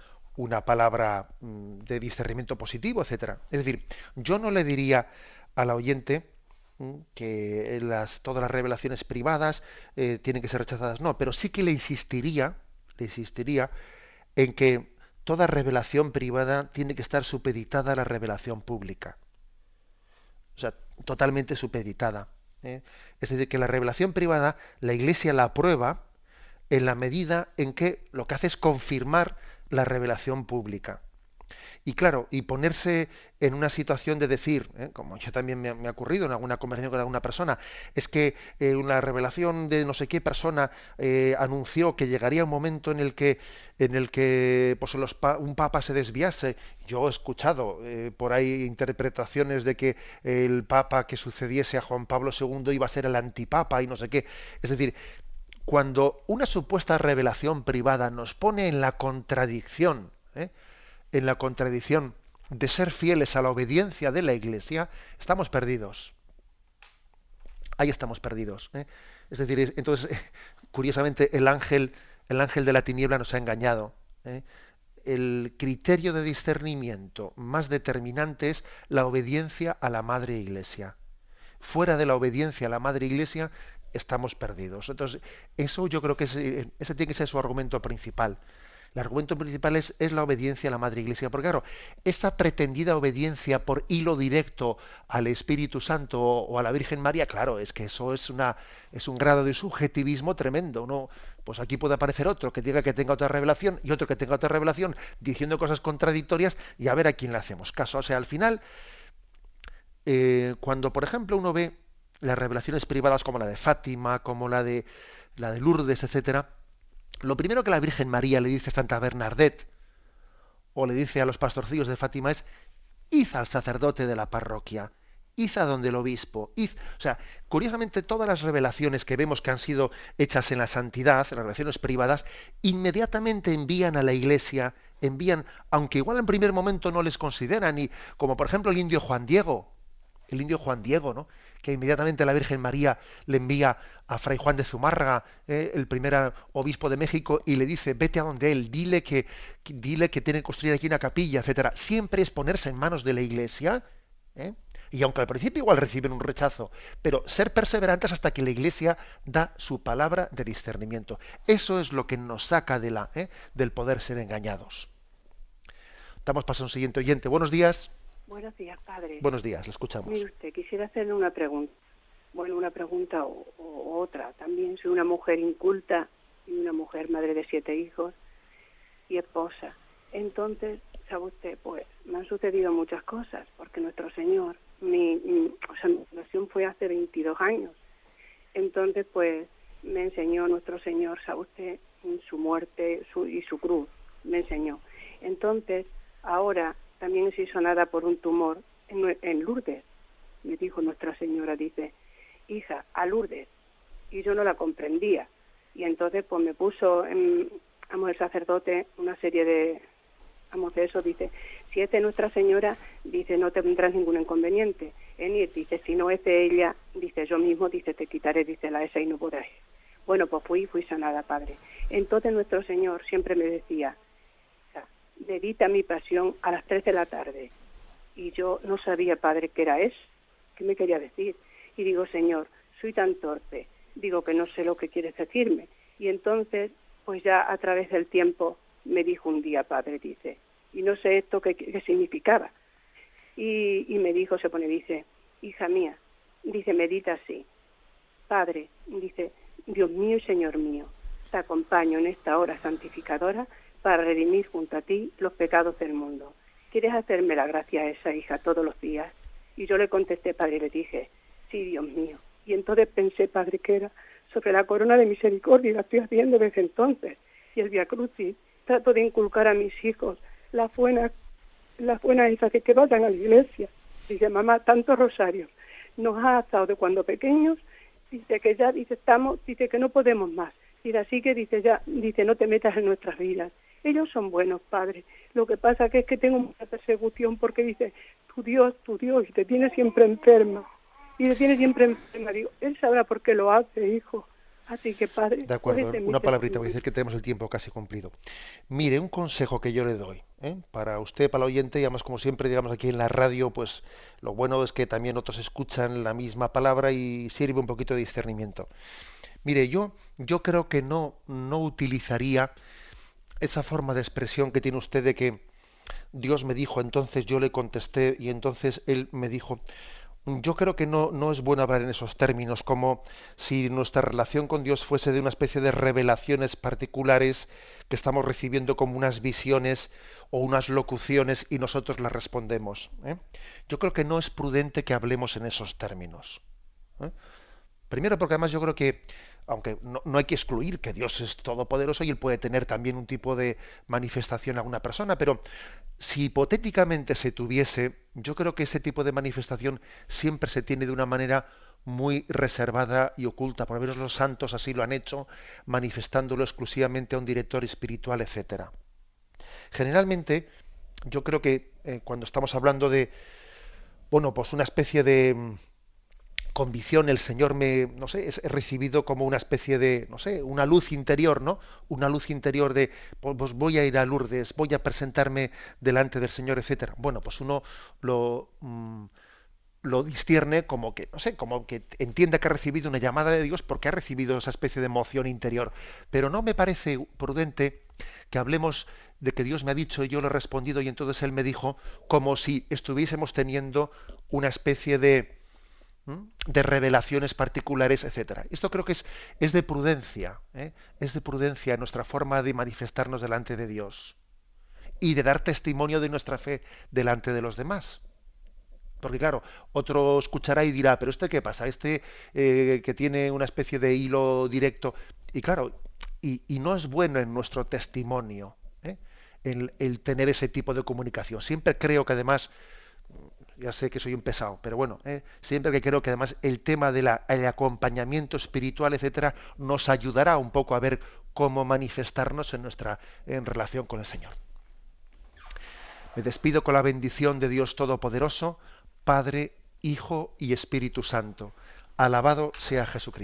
palabra de discernimiento positivo, etcétera. Es decir, yo no le diría a la oyente que todas las revelaciones privadas tienen que ser rechazadas. No, pero sí que le insistiría en que toda revelación privada tiene que estar supeditada a la revelación pública. O sea, totalmente supeditada. Es decir, que la revelación privada, la Iglesia la aprueba en la medida en que lo que hace es confirmar la revelación pública. Y claro, y ponerse en una situación de decir, como yo también me ha ocurrido en alguna conversación con alguna persona, es que una revelación de no sé qué persona anunció que llegaría un momento en el que pues un papa se desviase. Yo he escuchado por ahí interpretaciones de que el papa que sucediese a Juan Pablo II iba a ser el antipapa y no sé qué. Es decir, cuando una supuesta revelación privada nos pone en la contradicción de ser fieles a la obediencia de la Iglesia, estamos perdidos. Ahí estamos perdidos. Es decir, entonces, curiosamente, el ángel de la tiniebla nos ha engañado. El criterio de discernimiento más determinante es la obediencia a la Madre Iglesia. Fuera de la obediencia a la Madre Iglesia, estamos perdidos. Entonces, eso yo creo que ese tiene que ser su argumento principal. El argumento principal es la obediencia a la Madre Iglesia, porque claro, esa pretendida obediencia por hilo directo al Espíritu Santo o a la Virgen María, claro, es que eso es un grado de subjetivismo tremendo, ¿no? Pues aquí puede aparecer otro que diga que tenga otra revelación y otro que tenga otra revelación diciendo cosas contradictorias y a ver a quién le hacemos caso. O sea, al final, cuando por ejemplo uno ve las revelaciones privadas como la de Fátima, como la de Lourdes, etcétera, lo primero que la Virgen María le dice a Santa Bernadette o le dice a los pastorcillos de Fátima es: id al sacerdote de la parroquia, id a donde el obispo, id. O sea, curiosamente todas las revelaciones que vemos que han sido hechas en la santidad, las revelaciones privadas, inmediatamente envían a la Iglesia, aunque igual en primer momento no les consideran, y como por ejemplo el indio Juan Diego, ¿no? Que inmediatamente la Virgen María le envía a Fray Juan de Zumárraga, el primer obispo de México, y le dice: vete a donde él, dile que tiene que construir aquí una capilla, etcétera. Siempre es ponerse en manos de la Iglesia, y aunque al principio igual reciben un rechazo, pero ser perseverantes hasta que la Iglesia da su palabra de discernimiento. Eso es lo que nos saca del poder ser engañados. Damos paso a un siguiente oyente. Buenos días. Buenos días, padre. Buenos días, le escuchamos. Mire usted, quisiera hacerle una pregunta. Bueno, una pregunta o otra. También soy una mujer inculta y una mujer madre de 7 hijos y esposa. Entonces, sabe usted, pues me han sucedido muchas cosas, porque nuestro Señor, mi relación fue hace 22 años. Entonces, pues me enseñó nuestro Señor, sabe usted, su muerte y su cruz, me enseñó. Entonces, ahora también se hizo nada por un tumor en Lourdes. Me dijo Nuestra Señora, dice: hija, a Lourdes. Y yo no la comprendía. Y entonces pues me puso el sacerdote una serie de eso, dice: si es de Nuestra Señora, dice, no tendrás ningún inconveniente en ir. Dice: si no es de ella, dice, yo mismo, dice, te quitaré, dice, la esa y no podrás ir. Bueno, pues fui sanada, padre. Entonces nuestro Señor siempre me decía: dedita mi pasión a las 3 de la tarde. Y yo no sabía, padre, qué era eso, qué me quería decir. Y digo: Señor, soy tan torpe, digo que no sé lo que quieres decirme. Y entonces, pues ya a través del tiempo, me dijo un día, padre, dice, y no sé esto qué significaba. Y me dijo, dice: hija mía, dice, medita así. Padre, dice, Dios mío y Señor mío, te acompaño en esta hora santificadora para redimir junto a ti los pecados del mundo. ¿Quieres hacerme la gracia a esa, hija, todos los días? Y yo le contesté, padre, y le dije: sí, Dios mío. Y entonces pensé, padre, que era sobre la corona de misericordia, y la estoy haciendo desde entonces. Y el Vía Crucis, trato de inculcar a mis hijos las buenas esas que vayan a la iglesia. Dice: mamá, tantos rosarios nos ha dado de cuando pequeños, dice que ya, dice, estamos, dice que no podemos más. Dice, así que dice, ya, dice, no te metas en nuestras vidas. Ellos son buenos padres. Lo que pasa que es que tengo mucha persecución porque dice, tu Dios, y te tiene siempre enferma. Y te tiene siempre enferma. Digo, Él sabrá por qué lo hace, hijo. Así que, padre... De acuerdo, una palabrita, voy a decir que tenemos el tiempo casi cumplido. Mire, un consejo que yo le doy, para usted, para el oyente, y además como siempre, digamos aquí en la radio, pues lo bueno es que también otros escuchan la misma palabra y sirve un poquito de discernimiento. Mire, yo creo que no utilizaría esa forma de expresión que tiene usted de que Dios me dijo, entonces yo le contesté y entonces Él me dijo. Yo creo que no es bueno hablar en esos términos, como si nuestra relación con Dios fuese de una especie de revelaciones particulares que estamos recibiendo como unas visiones o unas locuciones y nosotros las respondemos. Yo creo que no es prudente que hablemos en esos términos. Primero porque además yo creo que, aunque no hay que excluir que Dios es todopoderoso y Él puede tener también un tipo de manifestación a una persona, pero si hipotéticamente se tuviese, yo creo que ese tipo de manifestación siempre se tiene de una manera muy reservada y oculta. Por lo menos los santos así lo han hecho, manifestándolo exclusivamente a un director espiritual, etcétera. Generalmente, yo creo que cuando estamos hablando de, bueno, pues una especie de convicción, el Señor no sé, he recibido como una especie de, no sé, una luz interior, ¿no? Una luz interior de, pues voy a ir a Lourdes, voy a presentarme delante del Señor, etcétera. Bueno, pues uno lo discierne como que, no sé, como que entienda que ha recibido una llamada de Dios porque ha recibido esa especie de emoción interior. Pero no me parece prudente que hablemos de que Dios me ha dicho y yo le he respondido y entonces Él me dijo, como si estuviésemos teniendo una especie de revelaciones particulares, etcétera. Esto creo que es de prudencia, es de prudencia nuestra forma de manifestarnos delante de Dios y de dar testimonio de nuestra fe delante de los demás. Porque claro, otro escuchará y dirá, pero ¿este qué pasa? Que tiene una especie de hilo directo. Y claro, y no es bueno en nuestro testimonio el tener ese tipo de comunicación. Siempre creo que además, ya sé que soy un pesado, pero bueno, siempre que creo que además el tema del acompañamiento espiritual, etcétera, nos ayudará un poco a ver cómo manifestarnos en relación con el Señor. Me despido con la bendición de Dios Todopoderoso, Padre, Hijo y Espíritu Santo. Alabado sea Jesucristo.